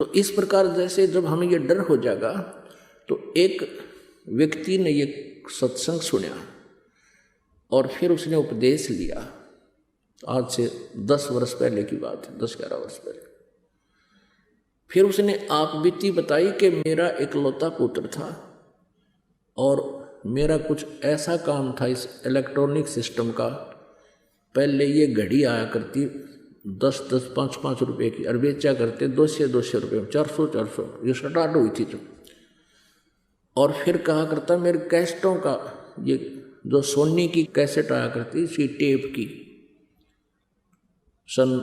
तो इस प्रकार जैसे जब हमें ये डर हो जाएगा, तो एक व्यक्ति ने ये सत्संग सुना और फिर उसने उपदेश लिया। आज से 10 वर्ष पहले की बात है, 10-11 वर्ष पहले। फिर उसने आप बीती बताई कि मेरा इकलौता पुत्र था और मेरा कुछ ऐसा काम था इस इलेक्ट्रॉनिक सिस्टम का। पहले ये घड़ी आया करती 10-10, 5-5 रुपए की, और बेचा करते 200 रुपये, 400 ये स्टार्ट हुई थी जो। और फिर कहा करता मेरे कैसेटों का, ये जो सोनी की कैसेट आया करती इसकी टेप की, सन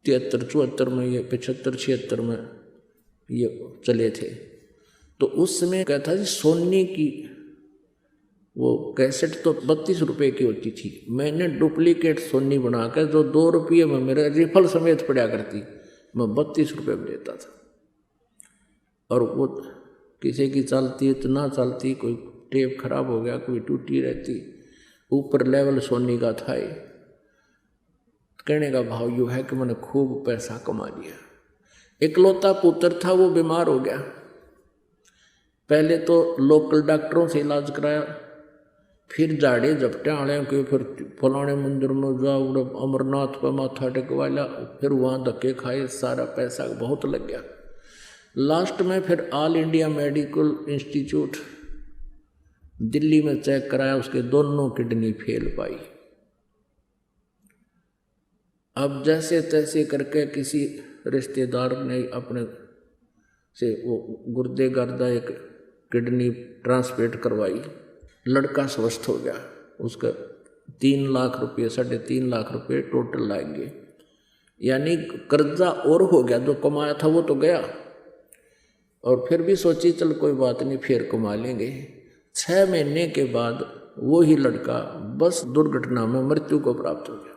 73-74 में, ये 75-76 में ये चले थे। तो उस समय क्या था जी, सोनी की वो कैसेट तो 32 रुपये की होती थी। मैंने डुप्लीकेट सोनी बना कर जो 2 रुपये में मेरे रिफल समेत पड़ा करती, मैं 32 रुपये में देता था। और वो किसी की चलती इतना चलती, कोई टेप खराब हो गया, कोई टूटी रहती, ऊपर लेवल सोनी का था। कहने का भाव यूँ है कि मैंने खूब पैसा कमा लिया। इकलौता पुत्र था, वो बीमार हो गया। पहले तो लोकल डॉक्टरों से इलाज कराया, फिर झाड़े झपटे आने के, फिर फलाने मंदिर में जाओ, अमरनाथ पर माथा टेकवा लिया, फिर वहाँ धक्के खाए, सारा पैसा बहुत लग गया। लास्ट में फिर all India medical institute Delhi में चेक कराया, उसके दोनों किडनी फेल पाई। अब जैसे तैसे करके किसी रिश्तेदार ने अपने से वो गुर्दे गर्दा एक किडनी ट्रांसप्लांट करवाई, लड़का स्वस्थ हो गया। उसका 3 लाख रुपये, 3.5 लाख रुपये टोटल लाएंगे, यानी कर्जा और हो गया, जो कमाया था वो तो गया। और फिर भी सोची चल कोई बात नहीं, फिर कमा लेंगे। 6 महीने के बाद वो ही लड़का बस दुर्घटना में मृत्यु को प्राप्त हो गया।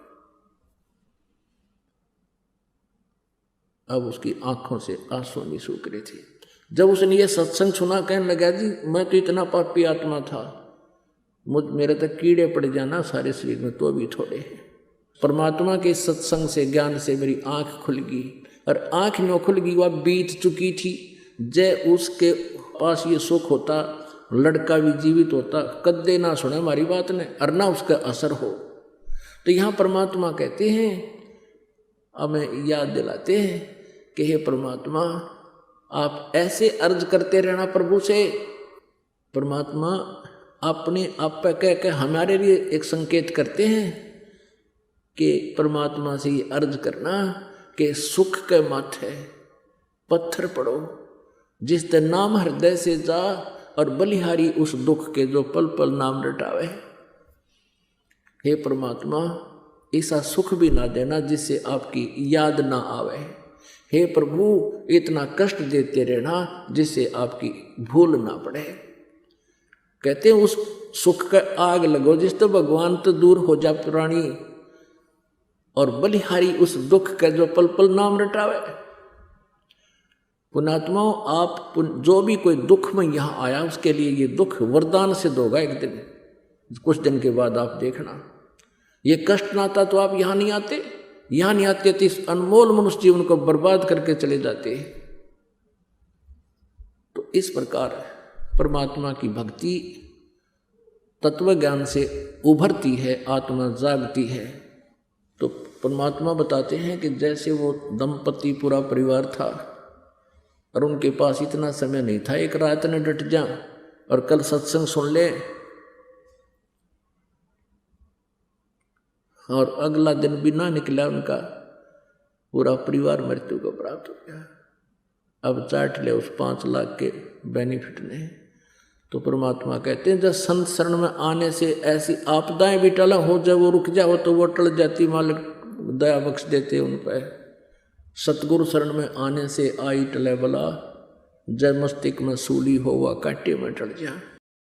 अब उसकी आंखों से आंसू नहीं सूख रही थी। जब उसने ये सत्संग सुना, कहने लगा जी मैं तो इतना पापी आत्मा था, मेरे तक कीड़े पड़ जाना सारे शरीर में, तो भी थोड़े हैं। परमात्मा के सत्संग से, ज्ञान से मेरी आंख खुल गई, और आंख न खुल गई, वह बीत चुकी थी। जय उसके पास ये सुख होता, लड़का भी जीवित होता, कदे ना सुने हमारी बात ने, और ना उसका असर हो। तो यहाँ परमात्मा कहते हैं, हमें याद दिलाते हैं कि हे परमात्मा, आप ऐसे अर्ज करते रहना प्रभु से। परमात्मा अपने आप पे कह के हमारे लिए एक संकेत करते हैं कि परमात्मा से ये अर्ज करना कि सुख के माथे पत्थर पड़ो, जिस ते नाम हृदय से जा, और बलिहारी उस दुख के जो पल पल नाम रटावे। हे परमात्मा, ऐसा सुख भी ना देना जिससे आपकी याद ना आवे। हे प्रभु, इतना कष्ट देते रहना जिससे आपकी भूल ना पड़े। कहते हैं उस सुख का आग लगो जिस तो भगवान तो दूर हो जा प्राणी, और बलिहारी उस दुख का जो पल पल नाम रटावे। पुण्यात्माओं, आप जो भी कोई दुख में यहाँ आया, उसके लिए ये दुख वरदान सिद्ध होगा एक दिन। कुछ दिन के बाद आप देखना, ये कष्ट ना आता तो आप यहाँ नहीं आते। यहाँ नहीं आते तो इस अनमोल मनुष्य जीवन को बर्बाद करके चले जाते। तो इस प्रकार परमात्मा की भक्ति तत्व ज्ञान से उभरती है, आत्मा जागती है। तो परमात्मा बताते हैं कि जैसे वो दंपति पूरा परिवार था, और उनके पास इतना समय नहीं था एक रात ने डट जा और कल सत्संग सुन ले, और अगला दिन भी ना निकला, उनका पूरा परिवार मृत्यु को प्राप्त हो गया। अब चाट ले उस 5 लाख के बेनिफिट ने। तो परमात्मा कहते हैं जब संत शरण में आने से ऐसी आपदाएं भी टला हो जाए, वो रुक जाओ तो वो टल जाती, मालिक दया बख्श देते उन पर। सतगुरु शरण में आने से आई टले बला, जय मस्तिष्क में सूली हो वह कांटे में टल जा।